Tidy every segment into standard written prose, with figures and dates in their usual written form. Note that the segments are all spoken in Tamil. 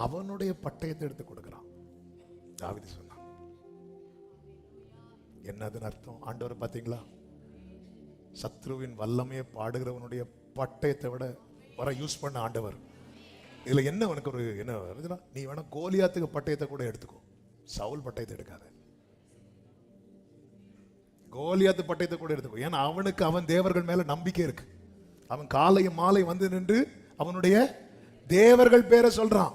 அவனுடைய பட்டயத்தை எடுத்து கொடுக்கிறான். தாவீது சொன்னான். என்னதுன்னு அர்த்தம்? ஆண்டவர் பாத்தீங்களா, சத்ருவின் வல்லமையை பாடுகிறவனுடைய பட்டயத்தை விட வர யூஸ் பண்ண ஆண்டவர். இதுல என்ன உனக்கு ஒரு என்ன வருதுன்னா, நீ வேணா கோலியாத்துக்கு பட்டயத்தை கூட எடுத்துக்கோ, சவுல் பட்டயத்தை எடுக்காத. கோலியாத்து பட்டயத்தை கூட எடுத்துக்கோ. ஏன்னா அவனுக்கு அவன் தேவர்கள் மேல நம்பிக்கை இருக்கு. அவன் காலையும் மாலை வந்து நின்று அவனுடைய தேவர்கள் பேரை சொல்றான்.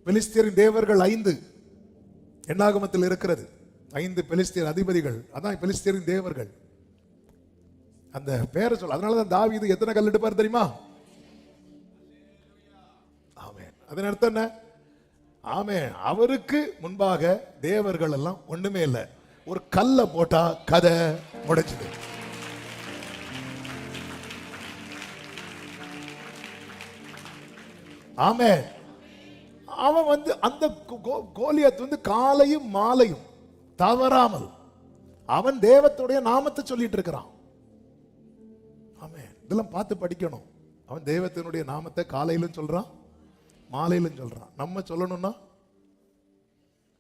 பெலிஸ்தியரின் தேவர்கள் 5 எண்ணாகமத்தில் இருக்கிறது. 5 பெலிஸ்தியர் அதிபதிகள், அதான் பெலிஸ்தியரின் தேவர்கள். அந்த பேரை சொல்ல. அதனாலதான் தாவீது எத்தனை கல் எடுப்பார் தெரியுமா? ஆமென். அதன் அர்த்தம் என்ன? ஆமென். அவருக்கு முன்பாக தேவர்கள் எல்லாம் ஒண்ணுமே இல்லை. ஒரு கல்லை போட்டா கதை முடிச்சது. ஆமென். அவன் வந்து அந்த கோலியாத் வந்து காலையும் மாலையும் தவறாமல் அவன் தேவத்துடைய நாமத்தை சொல்லிட்டு இருக்கிறான். ஆமென். இதெல்லாம் பார்த்து படிக்கணும். அவன் தேவத்தினுடைய நாமத்தை காலையிலும் சொல்றான், மாலையிலும் சொல்றான். நம்ம சொல்லணும்னா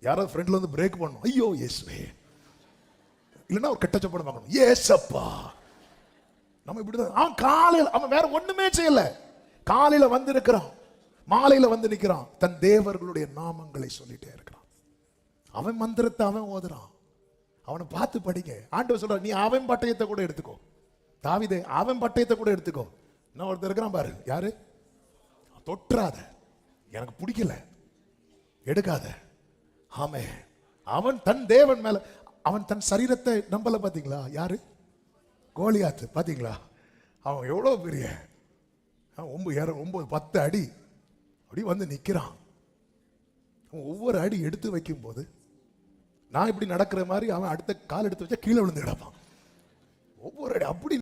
யாராவது ஃப்ரெண்ட்ல வந்து பிரேக் பண்ணணும். ஐயோ இயேசுவே, இல்லைன்னா ஒரு கெட்ட சப்படம் பார்க்கணும். ஏசப்பா. நம்ம இப்படிதான். அவன் காலையில் அவன் வேற ஒண்ணுமே செய்யல. காலையில வந்து இருக்கிறான், மாலையில வந்து நிக்கிறான், தன் தேவர்களுடைய நாமங்களை சொல்லிட்டே இருக்கிறான். அவன் மந்திரத்தை அவன் ஓதுறான். அவனை பார்த்து படிங்க. ஆண்டவர் சொல்ற, நீ அவன் பட்டயத்தை கூட எடுத்துக்கோ. தாவீதே, அவன் பட்டயத்தை கூட எடுத்துக்கோ. இன்னும் ஒருத்தர் இருக்கிறான் பாரு, யாரு? தொற்றாத, எனக்கு பிடிக்கல, எடுக்காத. ஆமே. அவன் தன் தேவன் மேல அவன் தன் சரீரத்தை நம்பல. பாத்தீங்களா? யாரு? கோலியாத்து. பாத்தீங்களா? அவன் எவ்வளவு பெரிய 9 10 அடி அப்படி வந்து நிக்கிறான். ஒவ்வொரு அடி எடுத்து வைக்கும் போது நான் இப்படி நடக்கிற மாதிரி அவன் அடுத்த கால் எடுத்து வச்சா கீழே விழுந்து கிடப்பான். ஒவ்வொரு அடி அப்படி